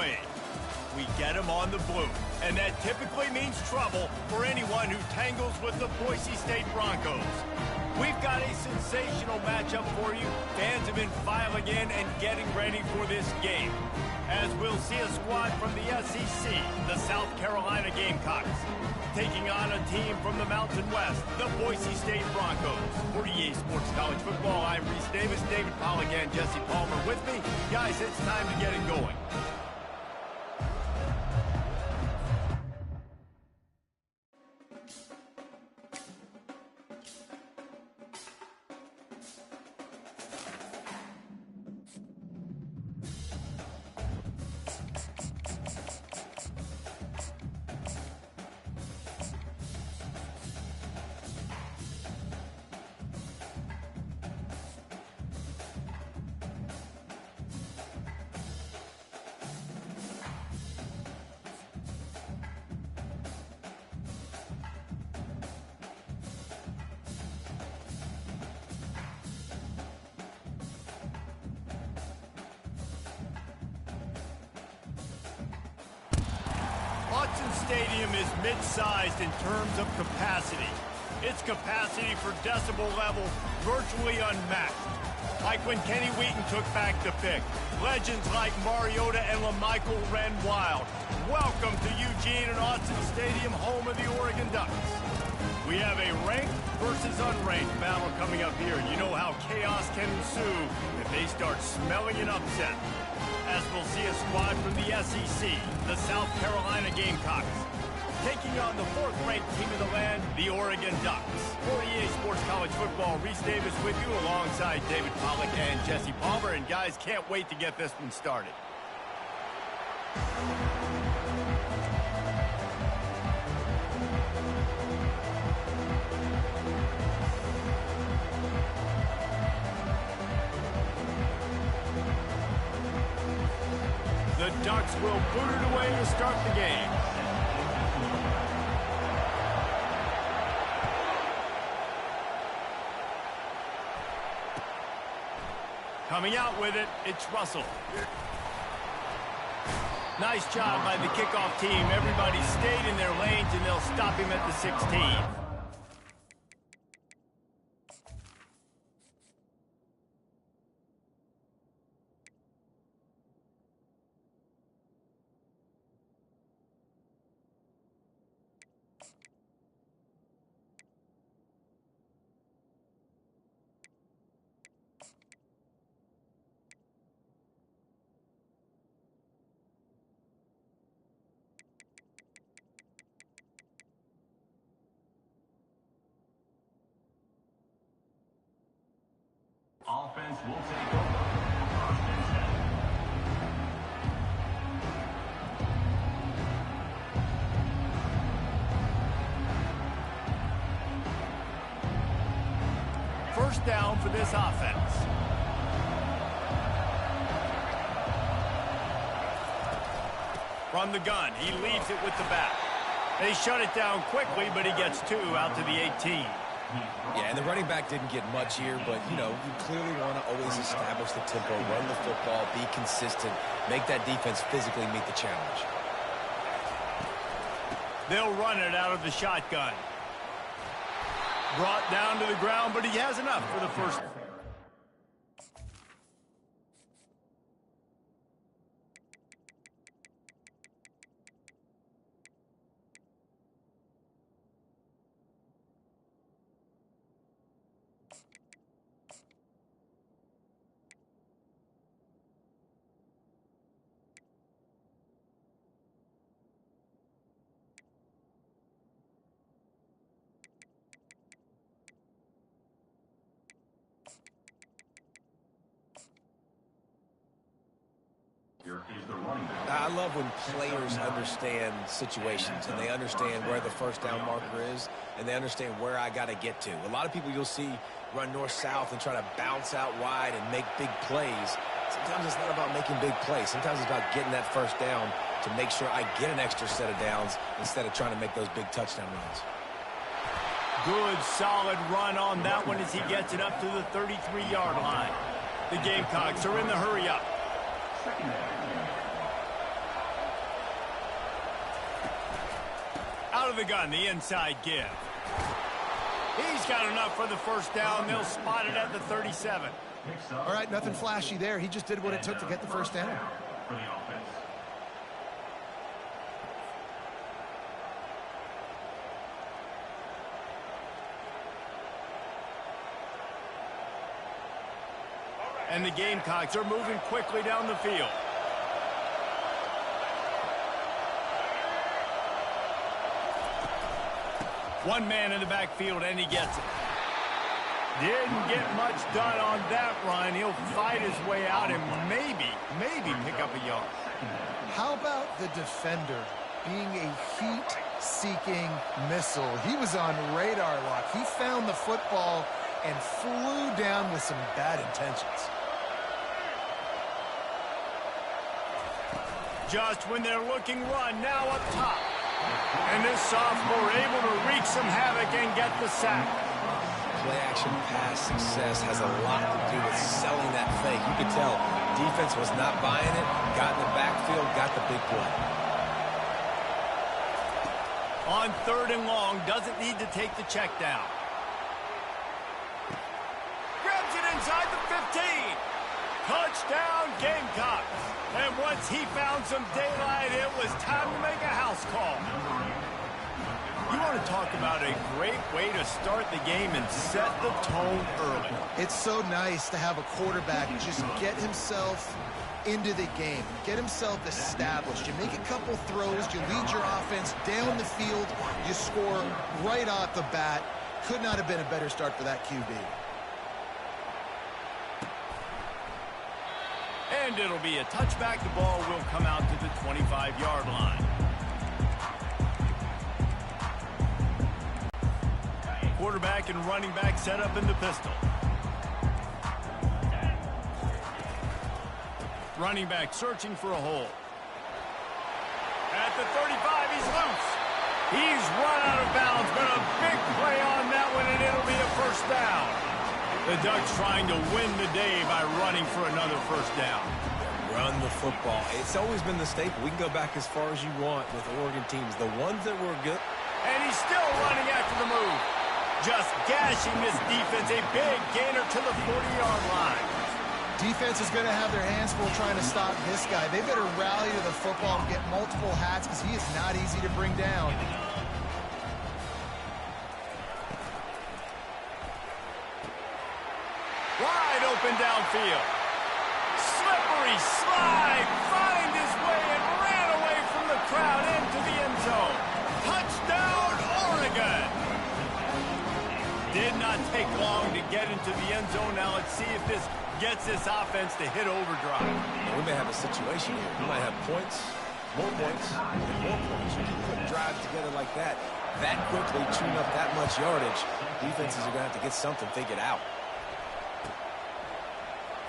away. We get him on the blue, and that typically means trouble for anyone who tangles with the Boise State Broncos. We've got a sensational matchup for you. Fans have been filing in and getting ready for this game, as we'll see a squad from the SEC, the South Carolina Gamecocks, taking on a team from the Mountain West, the Boise State Broncos. For EA Sports College Football, I'm Reese Davis, David Pollack, and Jesse Palmer with me. Guys, it's time to get it going. Stadium is mid-sized in terms of capacity. Its capacity for decibel level virtually unmatched. Like when Kenny Wheaton took back the pick. Legends like Mariota and LaMichael ran wild. Welcome to Eugene and Autzen Stadium, home of the Oregon Ducks. We have a ranked versus unranked battle coming up here. You know how chaos can ensue if they start smelling an upset. As we'll see a squad from the SEC, the South Carolina Gamecocks, taking on the fourth-ranked team of the land, the Oregon Ducks. For EA Sports College Football, Reese Davis with you alongside David Pollack and Jesse Palmer. And guys, can't wait to get this one started. The Ducks will boot it away to start the game. Coming out with it, it's Russell. Nice job by the kickoff team. Everybody stayed in their lanes, and they'll stop him at the 16. Offense will take over. First down for this offense. From the gun, he leaves it with the back. They shut it down quickly, but he gets two out to the 18. Yeah, and the running back didn't get much here, but, you know, you clearly want to always establish the tempo, run the football, be consistent, make that defense physically meet the challenge. They'll run it out of the shotgun. Brought down to the ground, but he has enough for the first. I love when players understand situations and they understand where the first down marker is and they understand where I got to get to. A lot of people you'll see run north-south and try to bounce out wide and make big plays. Sometimes it's not about making big plays. Sometimes it's about getting that first down to make sure I get an extra set of downs instead of trying to make those big touchdown runs. Good, solid run on that one as he gets it up to the 33-yard line. The Gamecocks are in the hurry-up. of the gun, the inside give. He's got enough for the first down. They'll spot it at the 37. All right, nothing flashy there. He just did what it took to get the first down. For the offense. And the Gamecocks are moving quickly down the field. One man in the backfield, and he gets it. Didn't get much done on that run. He'll fight his way out and maybe pick up a yard. How about the defender being a heat-seeking missile? He was on radar lock. He found the football and flew down with some bad intentions. Just when they're looking run, now up top. And this sophomore able to wreak some havoc and get the sack. Play-action pass success has a lot to do with selling that fake. You could tell defense was not buying it, got in the backfield, got the big play. On 3rd and long, doesn't need to take the check down. Grabs it inside the 15. Touchdown, Gamecocks. And once he found some daylight, it was time to make a house call. You want to talk about a great way to start the game and set the tone early. It's so nice to have a quarterback just get himself into the game, get himself established. You make a couple throws, you lead your offense down the field, you score right off the bat. Could not have been a better start for that QB. And it'll be a touchback. The ball will come out to the 25-yard line. Quarterback and running back set up in the pistol. Running back searching for a hole. At the 35, he's loose. He's run out of bounds, but a big play on that one, and it'll be a first down. The Ducks trying to win the day by running for another first down. Run the football. It's always been the staple. We can go back as far as you want with Oregon teams. The ones that were good. And he's still running after the move. Just gashing this defense. A big gainer to the 40-yard line. Defense is going to have their hands full trying to stop this guy. They better rally to the football and get multiple hats because he is not easy to bring down. Wide open downfield. Slippery slide. Find his way and ran away from the crowd into the end zone. Touchdown, Oregon. Did not take long to get into the end zone. Now let's see if this gets this offense to hit overdrive. We may have a situation here. We might have points, more points, and more points. You can put drives together like that quickly, tune up that much yardage. Defenses are going to have to get something figured out.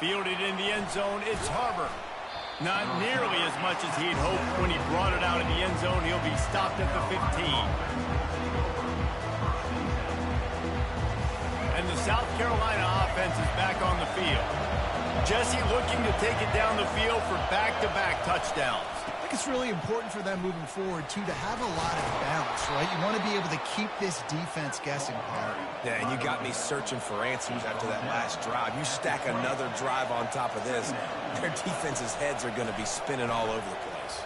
Fielded in the end zone, it's Harbor. Not nearly as much as he'd hoped when he brought it out of the end zone. He'll be stopped at the 15. And the South Carolina offense is back on the field. Jesse looking to take it down the field for back-to-back touchdowns. I think it's really important for them moving forward, too, to have a lot of bounce, right? You want to be able to keep this defense guessing hard. Yeah, and you got me searching for answers after that last drive. You stack another drive on top of this, their defense's heads are going to be spinning all over the place.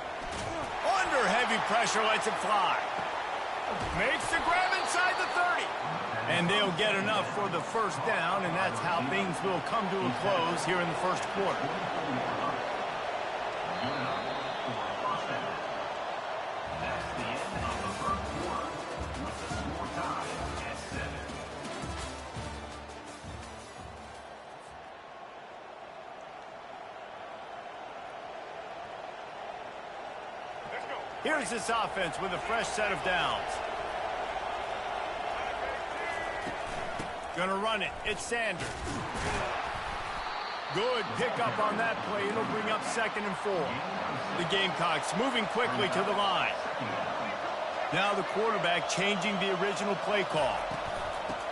Under heavy pressure, lets it fly. Makes the grab inside the 30. And they'll get enough for the first down, and that's how things will come to a close here in the first quarter. Here's this offense with a fresh set of downs. Gonna run it. It's Sanders. Good pickup on that play. It'll bring up 2nd and 4. The Gamecocks moving quickly to the line. Now the quarterback changing the original play call.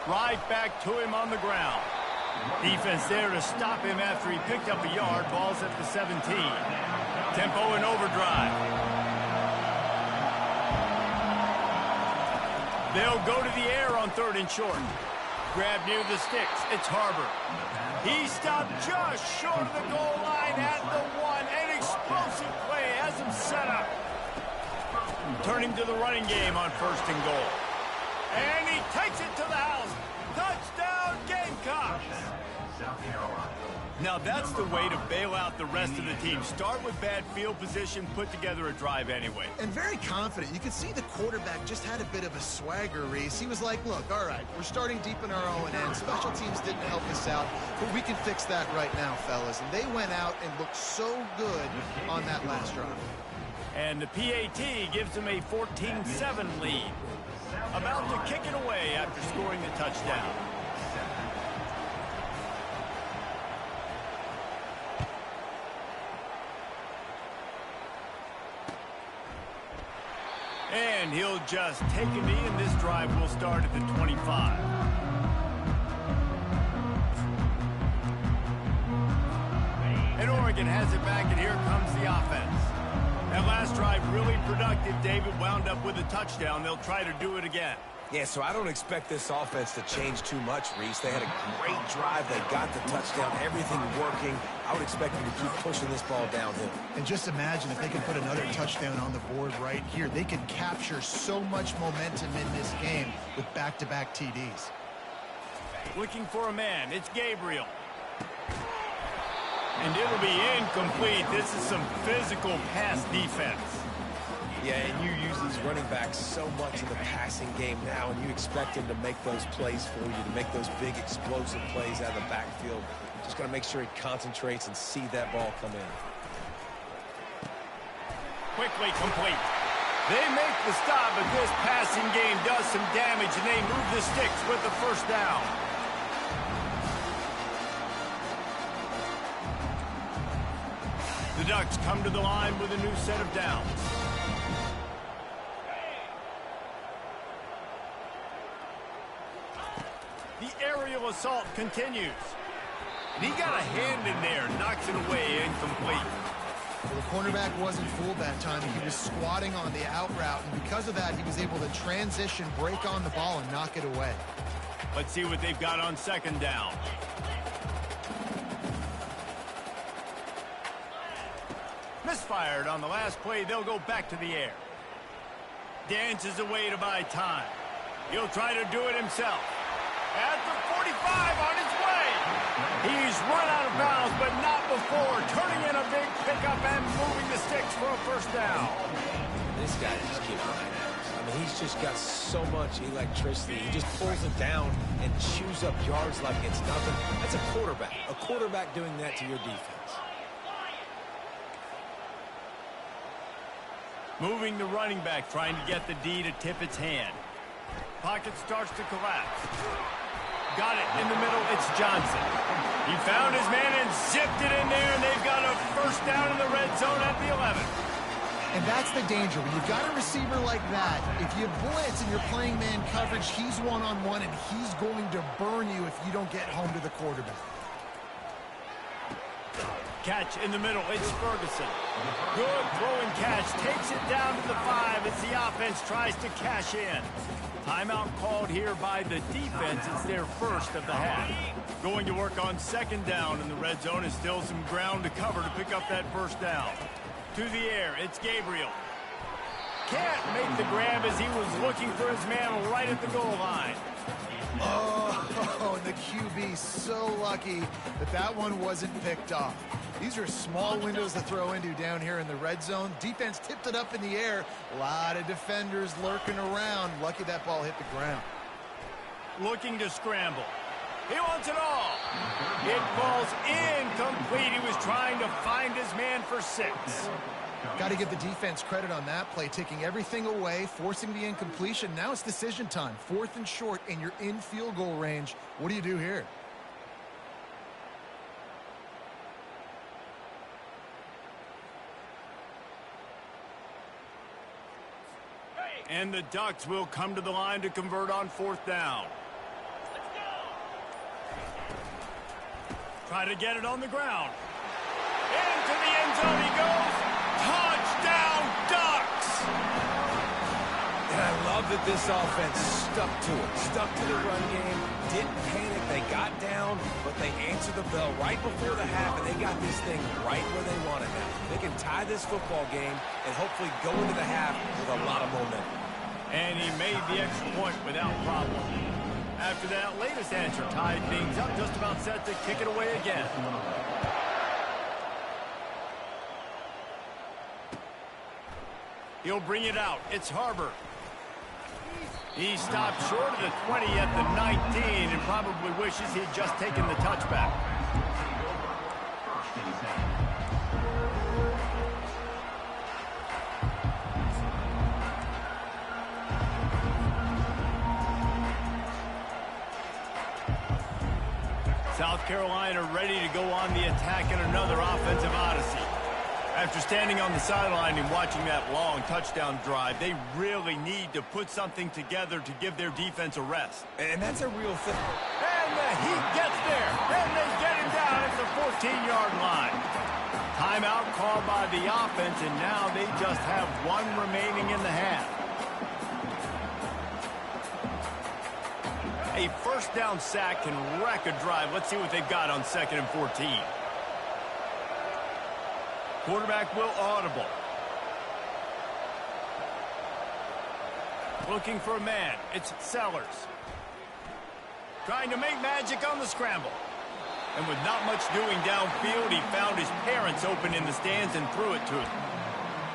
Right back to him on the ground. Defense there to stop him after he picked up a yard. Ball's at the 17. Tempo and overdrive. They'll go to the air on 3rd and short. Grab near the sticks. It's Harbor. He stopped just short of the goal line at the 1. An explosive play has him set up. Turning to the running game on 1st and goal. And he takes it to the house. Touchdown, Gamecocks! Now that's the way to bail out the rest of the team. Start with bad field position, put together a drive anyway. And very confident. You could see the quarterback just had a bit of a swagger, Reese. He was like, look, all right, we're starting deep in our own end. Special teams didn't help us out, but we can fix that right now, fellas. And they went out and looked so good on that last drive. And the PAT gives them a 14-7 lead. About to kick it away after scoring the touchdown. And he'll just take a knee, and this drive will start at the 25. And Oregon has it back, and here comes the offense. That last drive really productive. David wound up with a touchdown. They'll try to do it again. Yeah, so I don't expect this offense to change too much, Reese. They had a great drive. They got the touchdown, everything working. I would expect them to keep pushing this ball downhill. And just imagine if they could put another touchdown on the board right here. They could capture so much momentum in this game with back-to-back TDs. Looking for a man. It's Gabriel. And it'll be incomplete. This is some physical pass defense. Yeah, and you use these running backs so much in the passing game now, and you expect them to make those plays for you, to make those big explosive plays out of the backfield. Just got to make sure he concentrates and see that ball come in. Quickly complete. They make the stop, but this passing game does some damage, and they move the sticks with the 1st down. The Ducks come to the line with a new set of downs. The aerial assault continues. And he got a hand in there, knocks it away, incomplete. Well, the cornerback wasn't fooled that time. He was squatting on the out route, and because of that, he was able to transition, break on the ball, and knock it away. Let's see what they've got on 2nd down. Misfired on the last play. They'll go back to the air. Dances away to buy time. He'll try to do it himself. At the 45 on his way. He's run out of bounds, but not before. Turning in a big pickup and moving the sticks for a 1st down. This guy just keeps running. I mean, he's just got so much electricity. He just pulls it down and chews up yards like it's nothing. That's a quarterback. A quarterback doing that to your defense. Moving the running back, trying to get the D to tip its hand. Pocket starts to collapse. Got it in the middle. It's Johnson. He found his man and zipped it in there, and they've got a 1st down in the red zone at the 11. And that's the danger. When you've got a receiver like that, if you blitz and you're playing man coverage, he's one-on-one, and he's going to burn you if you don't get home to the quarterback. Catch in the middle. It's Ferguson. Good throw and catch. Takes it down to the 5 as the offense tries to cash in. Timeout called here by the defense. It's their 1st of the half. Going to work on 2nd down in the red zone is still some ground to cover to pick up that 1st down. To the air, it's Gabriel. Can't make the grab as he was looking for his man right at the goal line. Oh, the QB so lucky that that one wasn't picked off. These are small windows to throw into down here in the red zone. Defense tipped it up in the air. A lot of defenders lurking around. Lucky that ball hit the ground. Looking to scramble. He wants it all. It falls incomplete. He was trying to find his man for 6. Got to give the defense credit on that play, taking everything away, forcing the incompletion. Now it's decision time. 4th and short, and you're in field goal range. What do you do here? And the Ducks will come to the line to convert on 4th down. Try to get it on the ground. Into the end zone he goes. Touchdown, Ducks! And I love the But this offense stuck to it, stuck to the run game, didn't panic. They got down, but they answered the bell right before the half, and they got this thing right where they want it now. They can tie this football game and hopefully go into the half with a lot of momentum. And he made the extra point without problem. After that latest answer tied things up, just about set to kick it away again. He'll bring it out. It's Harbor. He stopped short of the 20 at the 19 and probably wishes he'd just taken the touchback. South Carolina ready to go on the attack in another offensive odyssey. After standing on the sideline and watching that long touchdown drive, they really need to put something together to give their defense a rest. And that's a real thing. And the Heat gets there, and they get him down at the 14-yard line. Timeout called by the offense, and now they just have one remaining in the half. A first down sack can wreck a drive. Let's see what they've got on 2nd and 14. Quarterback will audible. Looking for a man. It's Sellers. Trying to make magic on the scramble. And with not much doing downfield, he found his parents open in the stands and threw it to him.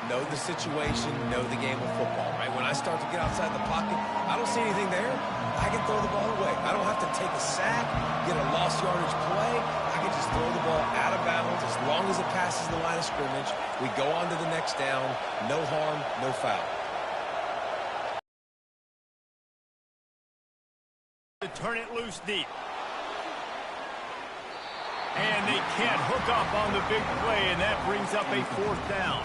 Know the situation, know the game of football, right? When I start to get outside the pocket, I don't see anything there. I can throw the ball away. I don't have to take a sack, get a lost yardage play. I can just throw the ball out of bounds as long as it passes the line of scrimmage. We go on to the next down. No harm, no foul. To turn it loose deep. And they can't hook up on the big play, and that brings up a 4th down.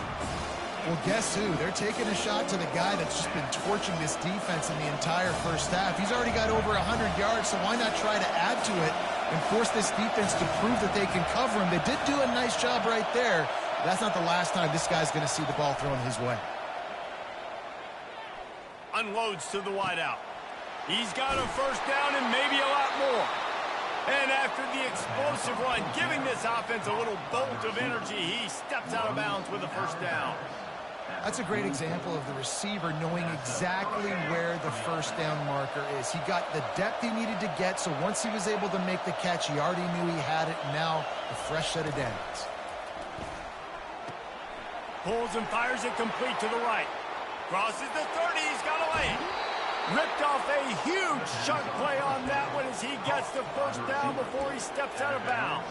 Well, guess who? They're taking a shot to the guy that's just been torching this defense in the entire first half. He's already got over 100 yards, so why not try to add to it and force this defense to prove that they can cover him? They did do a nice job right there. That's not the last time this guy's going to see the ball thrown his way. Unloads to the wideout. He's got a first down and maybe a lot more. And after the explosive run, giving this offense a little bolt of energy, he steps out of bounds with a first down. That's a great example of the receiver knowing exactly where the first down marker is. He got the depth he needed to get, so once he was able to make the catch, he already knew he had it. Now, a fresh set of downs. Pulls and fires it complete to the right. Crosses the 30, he's got a lane. Ripped off a huge chunk play on that one as he gets the first down before he steps out of bounds.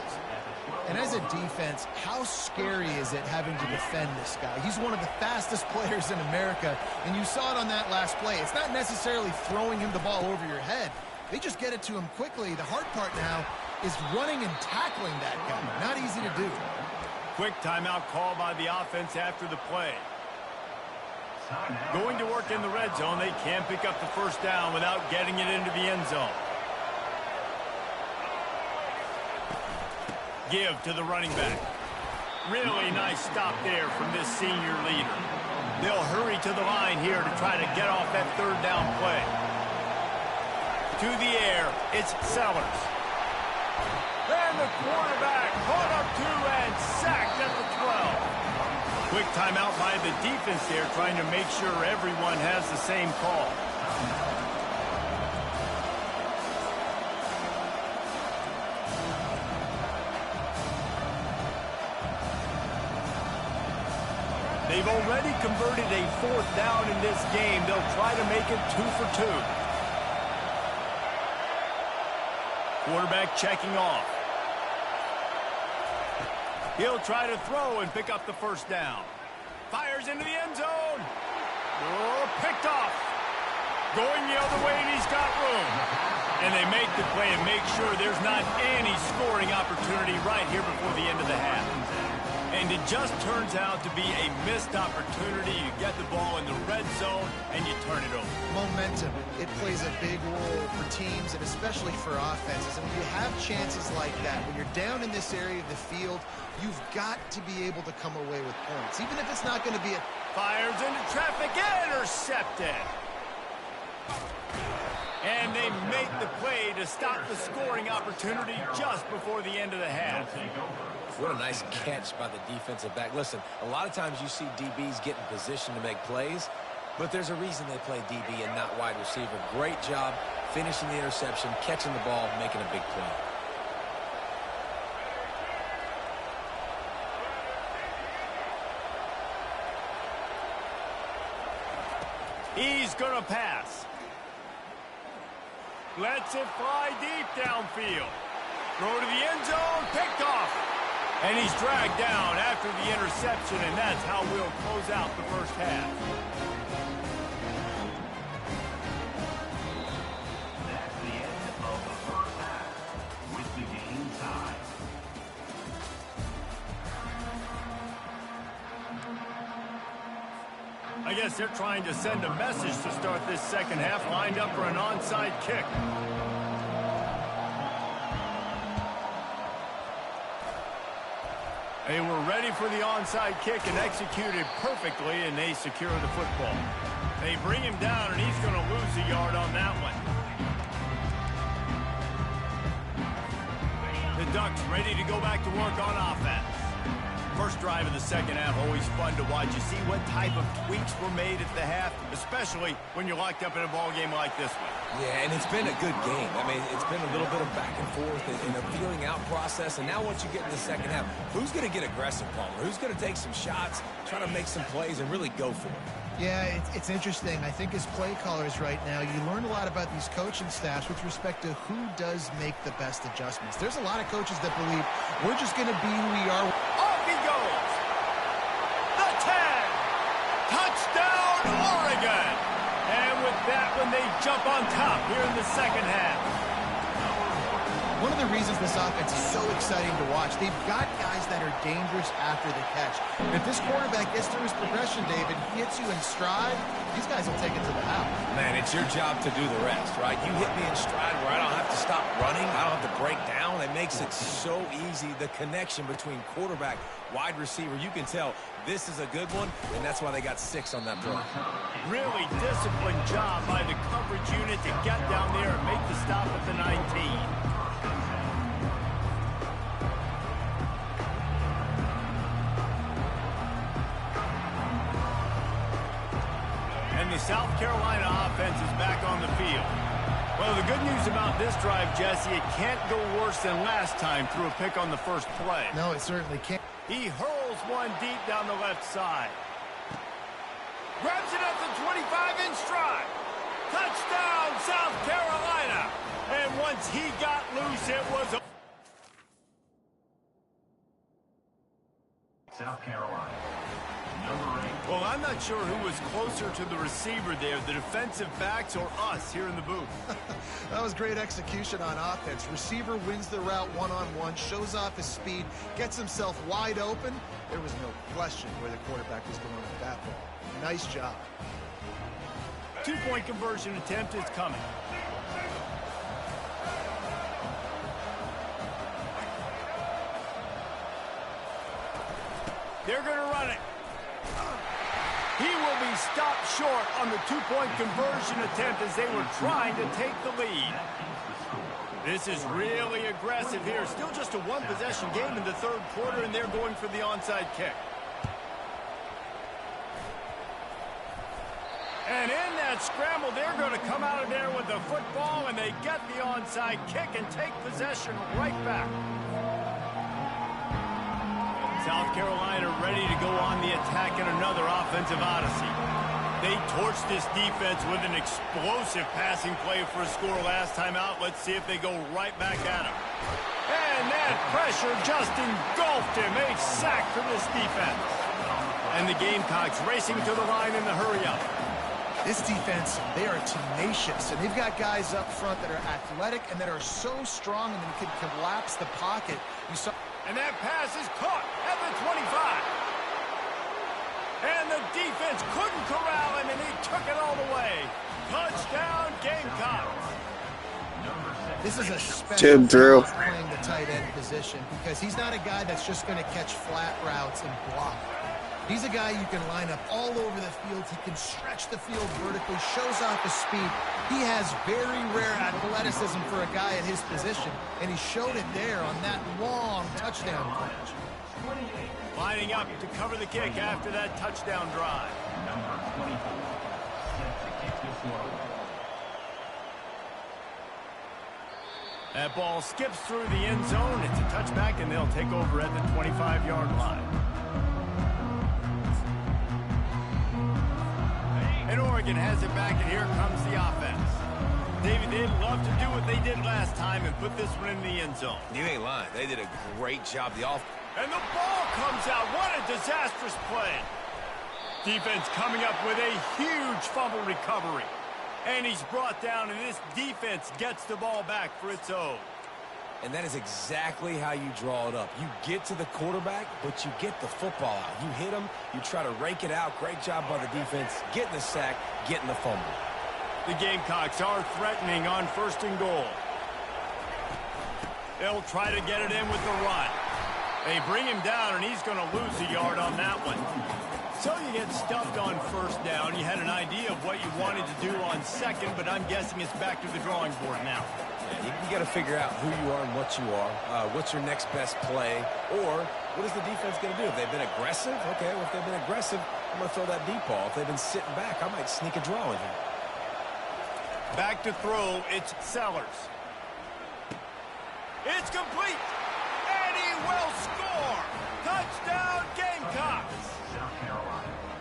And as a defense, how scary is it having to defend this guy? He's one of the fastest players in America, and you saw it on that last play. It's not necessarily throwing him the ball over your head. They just get it to him quickly. The hard part now is running and tackling that guy. Not easy to do. Quick timeout call by the offense after the play. Going to work in the red zone. They can't pick up the first down without getting it into the end zone. Give to the running back. Really nice stop there from this senior leader. They'll hurry to the line here to try to get off that third down play. To the air, it's Sellers. And the quarterback caught up to and sacked at the 12. Quick timeout by the defense there, trying to make sure everyone has the same call. They've already converted a fourth down in this game. They'll try to make it 2 for 2. Quarterback checking off. He'll try to throw and pick up the first down. Fires into the end zone. Oh, picked off. Going the other way, and he's got room. And they make the play and make sure there's not any scoring opportunity right here before the end of the half. And it just turns out to be a missed opportunity. You get the ball in the red zone, and you turn it over. Momentum, it plays a big role for teams and especially for offenses. And when you have chances like that, when you're down in this area of the field, you've got to be able to come away with points. Even if it's not going to be a... Fires into traffic, intercepted. And they make the play to stop the scoring opportunity just before the end of the half. What a nice catch by the defensive back. Listen, a lot of times you see DBs get in position to make plays, but there's a reason they play DB and not wide receiver. Great job finishing the interception, catching the ball, making a big play. He's going to pass. Lets it fly deep downfield. Throw to the end zone, picked off. And he's dragged down after the interception, and that's how we'll close out the first half. That's the end of the first half with the game tied. I guess they're trying to send a message to start this second half, lined up for an onside kick. They were ready for the onside kick and executed perfectly, and they secure the football. They bring him down, and he's going to lose a yard on that one. The Ducks ready to go back to work on offense. First drive of the second half, always fun to watch. You see what type of tweaks were made at the half, especially when you're locked up in a ball game like this one. Yeah, and it's been a good game. I mean, it's been a little bit of back and forth and a feeling out process. And now once you get in the second half, who's going to get aggressive, Palmer? Who's going to take some shots, try to make some plays, and really go for it? Yeah, it's interesting. I think as play callers right now, you learn a lot about these coaching staffs with respect to who does make the best adjustments. There's a lot of coaches that believe we're just going to be who we are. Off he goes. The 10. Touchdown, Oregon. And with that one, they jump on top here in the second half. One of the reasons this offense is so exciting to watch, they've got guys that are dangerous after the catch. And if this quarterback gets through his progression, David, hits you in stride, these guys will take it to the house. Man, it's your job to do the rest, right? You hit me in stride where I don't have to stop running. I don't have to break down. It makes it so easy. The connection between quarterback, wide receiver, you can tell this is a good one, and that's why they got 6 on that throw. Really disciplined job by the coverage unit to get down there and make the stop at the 19. And the South Carolina offense is back on the field. Well, the good news about this drive, Jesse, it can't go worse than last time through a pick on the first play. No, it certainly can't. He hurls one deep down the left side. Grabs it up to 25 in stride. Touchdown, South Carolina. And once he got loose, it was a... South Carolina. Number 8. Well, I'm not sure who was closer to the receiver there, the defensive backs or us here in the booth. That was great execution on offense. Receiver wins the route one-on-one, shows off his speed, gets himself wide open. There was no question where the quarterback was going with that ball. Nice job. 2-point conversion attempt is coming. They're going to run it. He will be stopped short on the 2-point conversion attempt as they were trying to take the lead. This is really aggressive here. Still just a one-possession game in the third quarter, and they're going for the onside kick. And in that scramble, they're going to come out of there with the football, and they get the onside kick and take possession right back. South Carolina ready to go on the attack in another offensive odyssey. They torched this defense with an explosive passing play for a score last time out. Let's see if they go right back at him. And that pressure just engulfed him. A sack for this defense. And the Gamecocks racing to the line in the hurry-up. This defense, they are tenacious, and they've got guys up front that are athletic and that are so strong and can collapse the pocket. You saw. And that pass is caught at the 25. And the defense couldn't corral him, and he took it all the way. Touchdown, Gamecocks. This is a special Tim Drew playing the tight end position because he's not a guy that's just going to catch flat routes and block. He's a guy you can line up all over the field. He can stretch the field vertically, shows off his speed. He has very rare athleticism for a guy at his position, and he showed it there on that long touchdown catch. Lining up to cover the kick after that touchdown drive. Number 24, set to kick this one. That ball skips through the end zone. It's a touchback, and they'll take over at the 25-yard line. And Oregon has it back, and here comes the offense. David, they'd love to do what they did last time and put this one in the end zone. You ain't lying. They did a great job. And the ball comes out. What a disastrous play. Defense coming up with a huge fumble recovery. And he's brought down, and this defense gets the ball back for its own. And that is exactly how you draw it up. You get to the quarterback, but you get the football out. You hit him, you try to rake it out. Great job by the defense, getting the sack, getting the fumble. The Gamecocks are threatening on 1st and goal. They'll try to get it in with the run. They bring him down, and he's going to lose a yard on that one. So you get stuffed on 1st down. You had an idea of what you wanted to do on 2nd, but I'm guessing it's back to the drawing board now. Yeah, you got to figure out who you are and what you are. What's your next best play? Or what is the defense going to do? If they've been aggressive, okay, well, if they've been aggressive, I'm going to throw that deep ball. If they've been sitting back, I might sneak a draw in here. Back to throw, it's Sellers. It's complete, and he will score. Touchdown, Gamecocks.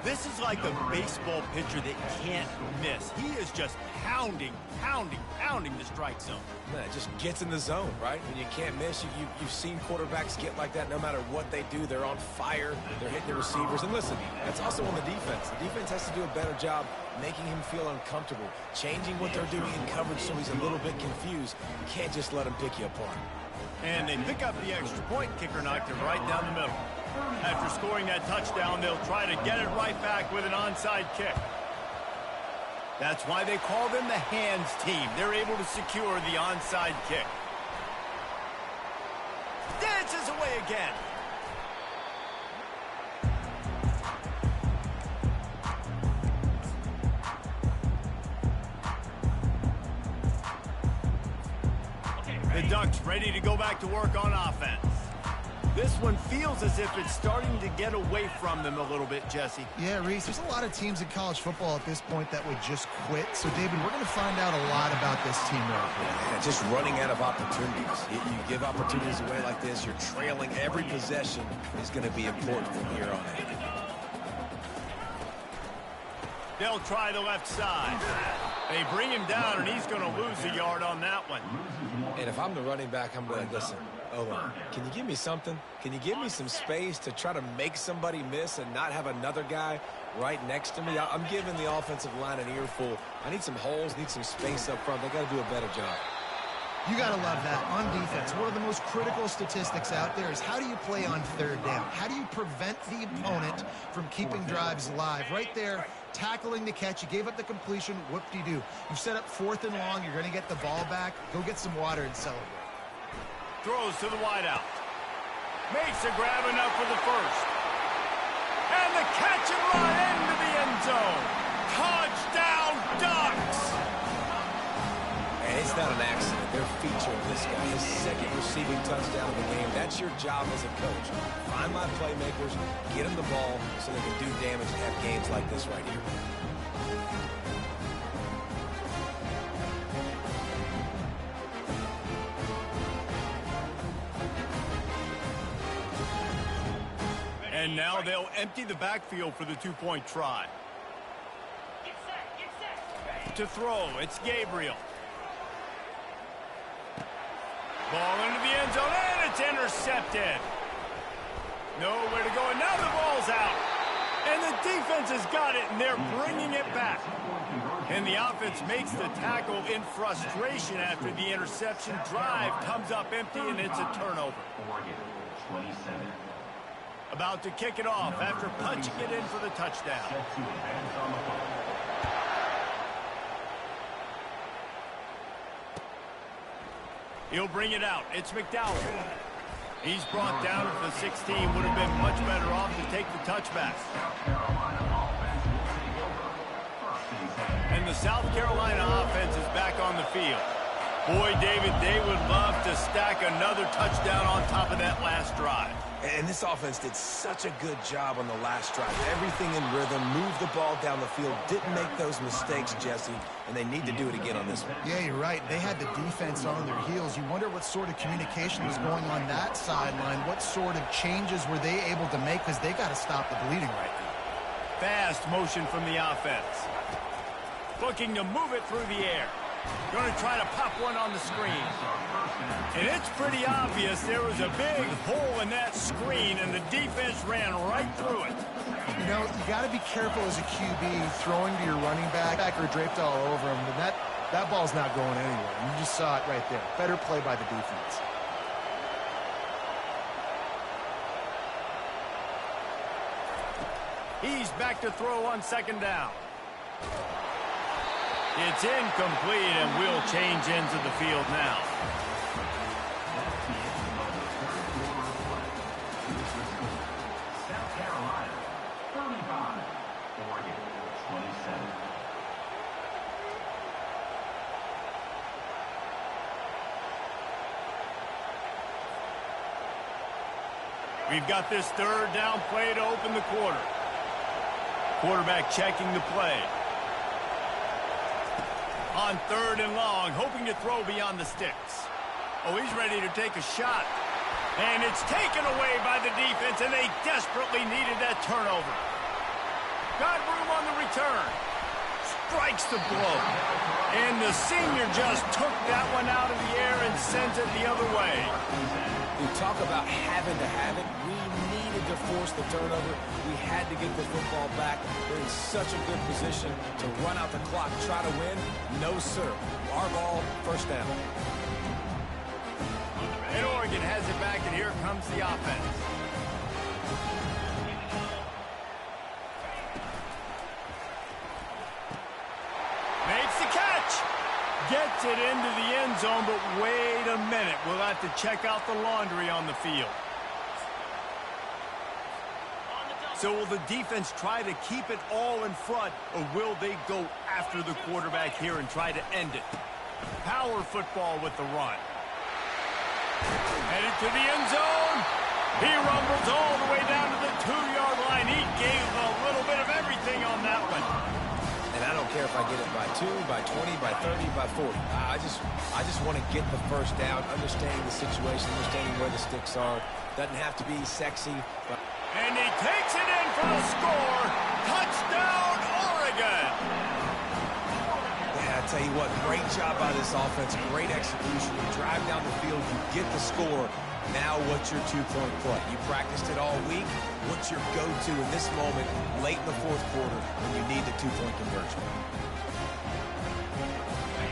This is like a baseball pitcher that can't miss. He is just pounding the strike zone. Man, it just gets in the zone, right? When you can't miss, you've seen quarterbacks get like that no matter what they do. They're on fire. They're hitting the receivers. And listen, that's also on the defense. The defense has to do a better job making him feel uncomfortable, changing what they're doing in coverage so he's a little bit confused. You can't just let him pick you apart. And they pick up the extra point. Kicker knocked it right down the middle. After scoring that touchdown, they'll try to get it right back with an onside kick. That's why they call them the hands team. They're able to secure the onside kick. Dances away again. The Ducks ready to go back to work on offense. This one feels as if it's starting to get away from them a little bit, Jesse. Yeah, Reese, there's a lot of teams in college football at this point that would just quit. So, David, we're going to find out a lot about this team right here. Yeah, just running out of opportunities. You give opportunities away like this, you're trailing. Every possession is going to be important from here on in. They'll try the left side. They bring him down, and he's going to lose a yard on that one. And if I'm the running back, I'm going to listen. Oh, can you give me something? Can you give me some space to try to make somebody miss and not have another guy right next to me? I'm giving the offensive line an earful. I need some holes, need some space up front. They got to do a better job. You got to love that. On defense, one of the most critical statistics out there is how do you play on 3rd down? How do you prevent the opponent from keeping drives alive? Right there, tackling the catch. You gave up the completion. Whoop-de-doo. You've set up 4th and long. You're going to get the ball back. Go get some water and celebrate. Throws to the wideout. Makes a grab enough for the first. And the catch and run into the end zone. Touchdown, Ducks! And it's not an accident. They're featuring this guy, his 2nd receiving touchdown of the game. That's your job as a coach. Find my playmakers, get them the ball so they can do damage and have games like this right here. And now they'll empty the backfield for the 2-point try. To throw, it's Gabriel. Ball into the end zone, and it's intercepted. Nowhere to go, and now the ball's out. And the defense has got it, and they're bringing it back. And the offense makes the tackle in frustration after the interception. Drive comes up empty, and it's a turnover. Oregon, 27. About to kick it off after punching it in for the touchdown. Set to advance on the ball. He'll bring it out. It's McDowell. He's brought down at the 16. Would have been much better off to take the touchback. And the South Carolina offense is back on the field. Boy, David, they would love to stack another touchdown on top of that last drive. And this offense did such a good job on the last drive. Everything in rhythm, moved the ball down the field, didn't make those mistakes, Jesse, and they need to do it again on this one. Yeah, you're right. They had the defense on their heels. You wonder what sort of communication was going on that sideline. What sort of changes were they able to make, because they got to stop the bleeding right now. Fast motion from the offense. Looking to move it through the air. Going to try to pop one on the screen. And it's pretty obvious there was a big hole in that screen, and the defense ran right through it. You know, you got to be careful as a QB throwing to your running back or draped all over him. But that ball's not going anywhere. You just saw it right there. Better play by the defense. He's back to throw on second down. It's incomplete, and we'll change ends of the field now. South Carolina, 35. Oregon, 27. We've got this third down play to open the quarter. Quarterback checking the play. On third and long, hoping to throw beyond the sticks. Oh, he's ready to take a shot. And it's taken away by the defense, and they desperately needed that turnover. Got room on the return. Strikes the blow. And the senior just took that one out of the air and sends it the other way. We talk about having to have it. We needed to force the turnover. We had to get the football back. They're in such a good position to run out the clock, try to win. No, sir. Our ball, first down. And Oregon has it back, and here comes the offense. Makes the catch. Gets it into the end zone, but wait a minute. We'll have to check out the laundry on the field. So will the defense try to keep it all in front, or will they go after the quarterback here and try to end it? Power football with the run. Headed to the end zone. He rumbles all the way down to the 2-yard line. He gave a little bit of everything on that one. And I don't care if I get it by 2, by 20, by 30, by 40. I just want to get the first down, understanding the situation, understanding where the sticks are. Doesn't have to be sexy. But... And he takes it in for the score. Touchdown, Oregon. Yeah, I tell you what, great job by this offense. Great execution. You drive down the field, you get the score. Now what's your two-point play? You practiced it all week. What's your go-to in this moment, late in the fourth quarter, when you need the two-point conversion?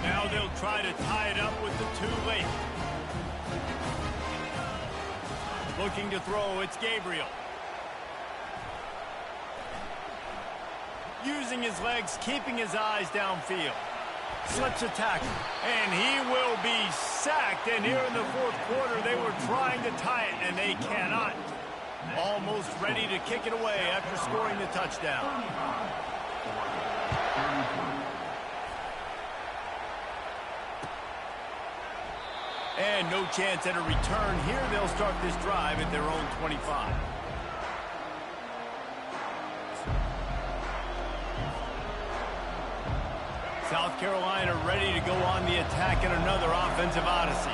Now they'll try to tie it up with the two late. Looking to throw, it's Gabriel. Using his legs, keeping his eyes downfield. Slips a tackle, and he will be sacked. And here in the fourth quarter, they were trying to tie it, and they cannot. Almost ready to kick it away after scoring the touchdown. And no chance at a return here. They'll start this drive at their own 25. South Carolina ready to go on the attack in another offensive odyssey.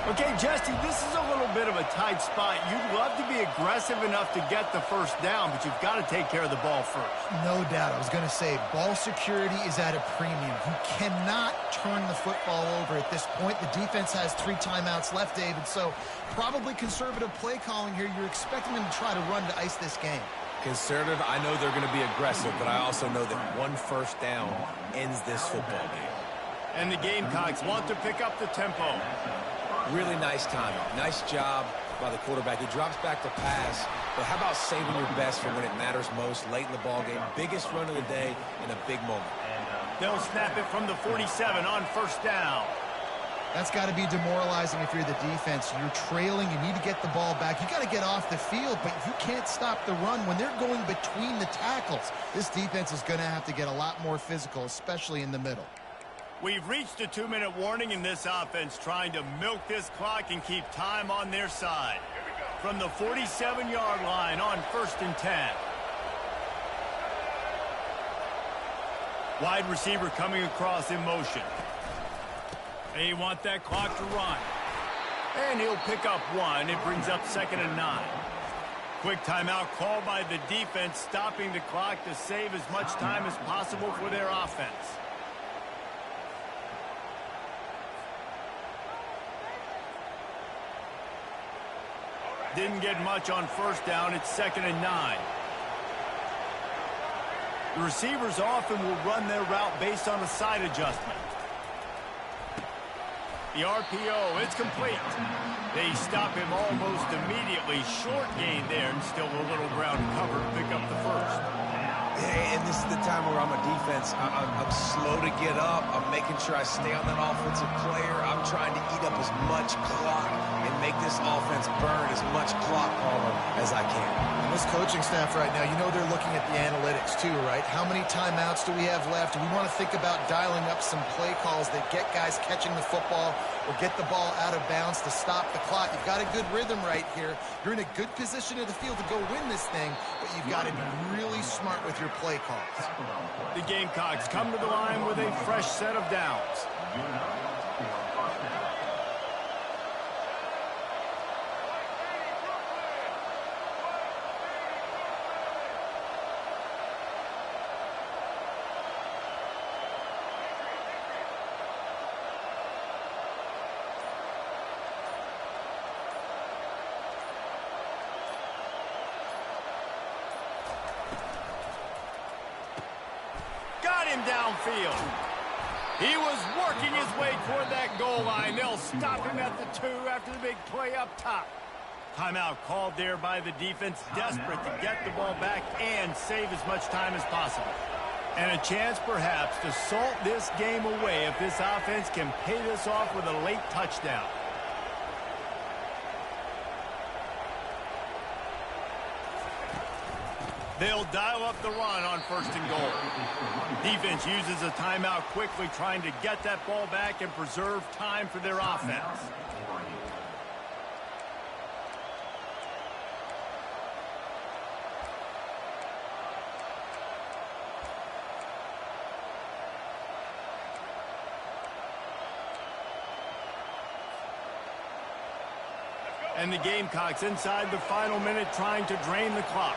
Okay, Jesse, this is a little bit of a tight spot. You'd love to be aggressive enough to get the first down, but you've got to take care of the ball first. No doubt. I was going to say, ball security is at a premium. You cannot turn the football over at this point. The defense has 3 timeouts left, David, so probably conservative play calling here. You're expecting them to try to run to ice this game. Conservative, I know they're going to be aggressive, but I also know that one first down ends this football game. And the Gamecocks want to pick up the tempo. Really nice timing. Nice job by the quarterback. He drops back to pass, but how about saving your best for when it matters most, late in the ball game? Biggest run of the day in a big moment. They'll snap it from the 47 on first down. That's got to be demoralizing if you're the defense. You're trailing. You need to get the ball back. You got to get off the field, but you can't stop the run when they're going between the tackles. This defense is going to have to get a lot more physical, especially in the middle. We've reached a 2-minute warning in this offense, trying to milk this clock and keep time on their side. From the 47-yard line on 1st and 10. Wide receiver coming across in motion. They want that clock to run. And he'll pick up one. It brings up 2nd and 9. Quick timeout called by the defense, stopping the clock to save as much time as possible for their offense. Didn't get much on 1st down. It's 2nd and 9. The receivers often will run their route based on a side adjustment. The RPO, it's complete. They stop him almost immediately. Short gain there, and still a little ground cover to pick up the 1st. And this is the time where I'm a defense. I'm slow to get up. I'm making sure I stay on that offensive player. I'm trying to eat up as much clock and make this offense burn as much clock on them as I can. This coaching staff right now, you know they're looking at the analytics too, right? How many timeouts do we have left? We want to think about dialing up some play calls that get guys catching the football or get the ball out of bounds to stop the clock. You've got a good rhythm right here. You're in a good position in the field to go win this thing, but you've got to be really smart with your play calls. The Gamecocks come to the line with a fresh set of downs. Him downfield. He was working his way toward that goal line. They'll stop him at the 2 after the big play up top. Timeout called there by the defense, desperate to get the ball back and save as much time as possible. And a chance perhaps to salt this game away if this offense can pay this off with a late touchdown. They'll dial up the run on 1st and goal. Defense uses a timeout quickly, trying to get that ball back and preserve time for their offense. And the Gamecocks inside the final minute, trying to drain the clock.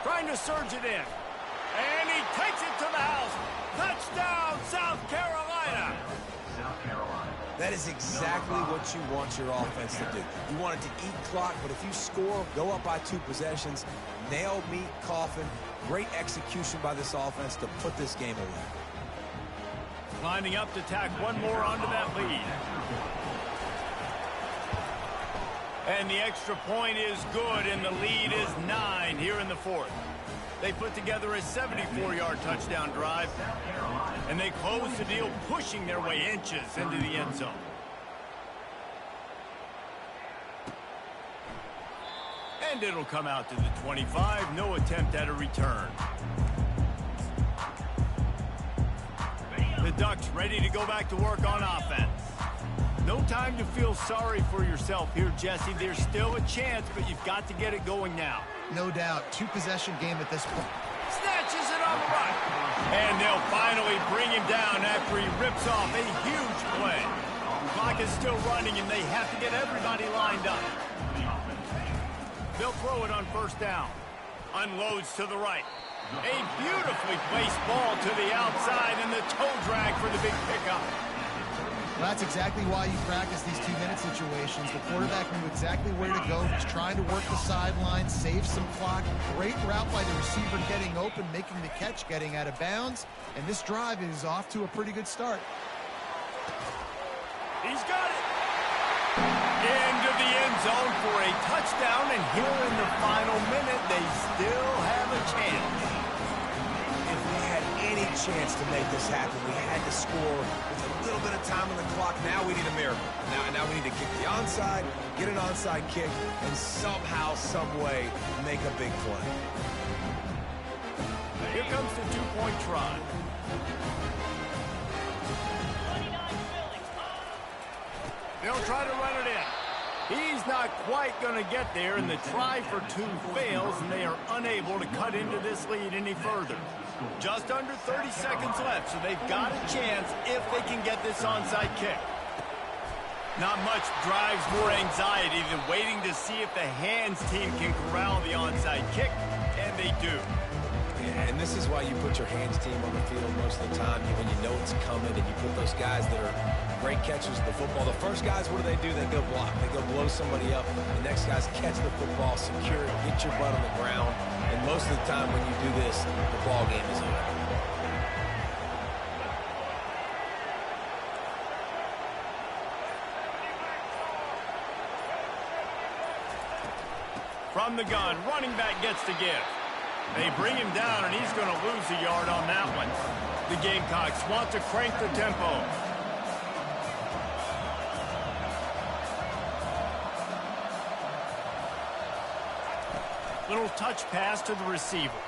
Trying to surge it in. And he takes it to the house. Touchdown, South Carolina. That is exactly what you want your offense to do. You want it to eat clock, but if you score, go up by 2 possessions, nail, meet, coffin. Great execution by this offense to put this game away. Lining up to tack one more onto that lead. And the extra point is good, and the lead is 9 here in the 4th. They put together a 74-yard touchdown drive, and they close the deal, pushing their way inches into the end zone. And it'll come out to the 25. No attempt at a return. The Ducks ready to go back to work on offense. No time to feel sorry for yourself here, Jesse. There's still a chance, but you've got to get it going now. No doubt. 2-possession game at this point. Snatches it on the run. And they'll finally bring him down after he rips off a huge play. Clock is still running, and they have to get everybody lined up. They'll throw it on 1st down. Unloads to the right. A beautifully placed ball to the outside, and the toe drag for the big pickup. Well, that's exactly why you practice these 2-minute situations. The quarterback knew exactly where to go. He's trying to work the sideline, save some clock. Great route by the receiver getting open, making the catch, getting out of bounds. And this drive is off to a pretty good start. He's got it. Into the end zone for a touchdown. And here in the final minute, they still have a chance. If they had any chance to make this happen. We had to score with a little bit of time on the clock. Now we need a miracle. Now we need to kick the onside, get an onside kick, and somehow, some way, make a big play. Here comes the two-point try. They'll try to run it in. He's not quite going to get there, and the try for two fails, and they are unable to cut into this lead any further. Just under 30 seconds left, so they've got a chance if they can get this onside kick. Not much drives more anxiety than waiting to see if the hands team can corral the onside kick, and they do. Yeah, and this is why you put your hands team on the field most of the time when you know it's coming, and you put those guys that are great catchers of the football. The first guys, what do? They go block. They go blow somebody up. The next guys catch the football, secure it, get your butt on the ground. And most of the time when you do this, the ball game is over. From the gun, running back gets to give. They bring him down, and he's going to lose a yard on that one. The Gamecocks want to crank the tempo. Little touch pass to the receiver.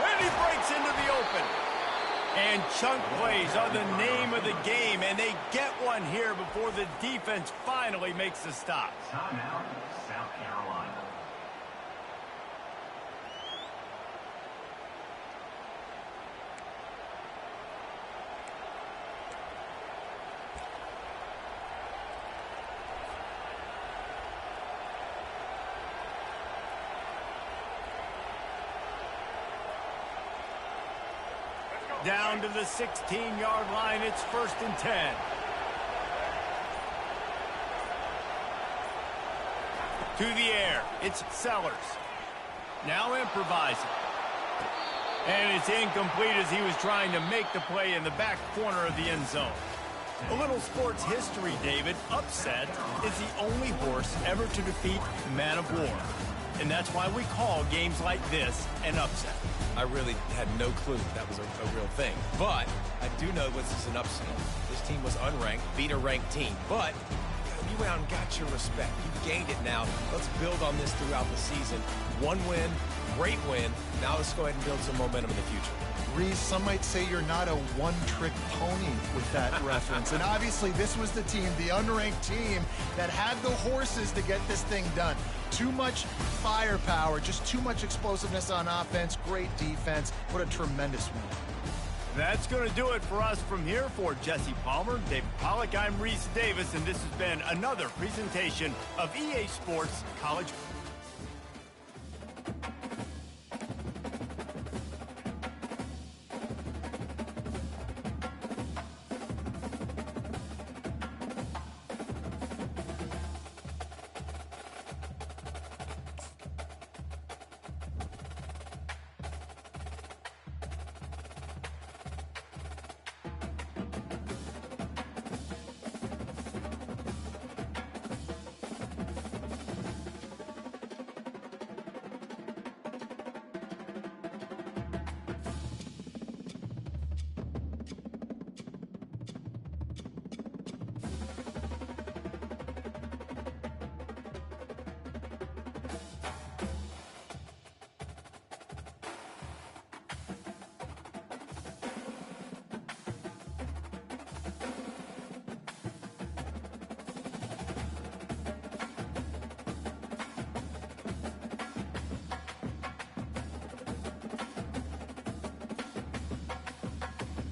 And he breaks into the open. And chunk plays are the name of the game, and they get one here before the defense finally makes the stop. Timeout, South Carolina. Down to the 16-yard line, it's 1st and 10. To the air, it's Sellers. Now improvising. And it's incomplete as he was trying to make the play in the back corner of the end zone. A little sports history, David. Upset is the only horse ever to defeat Man of War. And that's why we call games like this an upset. I really had no clue that was a real thing. But I do know this is an upset. This team was unranked, beat a ranked team. But you went out and got your respect. You gained it now. Let's build on this throughout the season. One win, great win. Now let's go ahead and build some momentum in the future. Reese, some might say you're not a one-trick pony with that reference. And obviously this was the team, the unranked team, that had the horses to get this thing done. Too much firepower, just too much explosiveness on offense, great defense. What a tremendous win. That's going to do it for us from here. For Jesse Palmer, David Pollack, I'm Reese Davis, and this has been another presentation of EA Sports College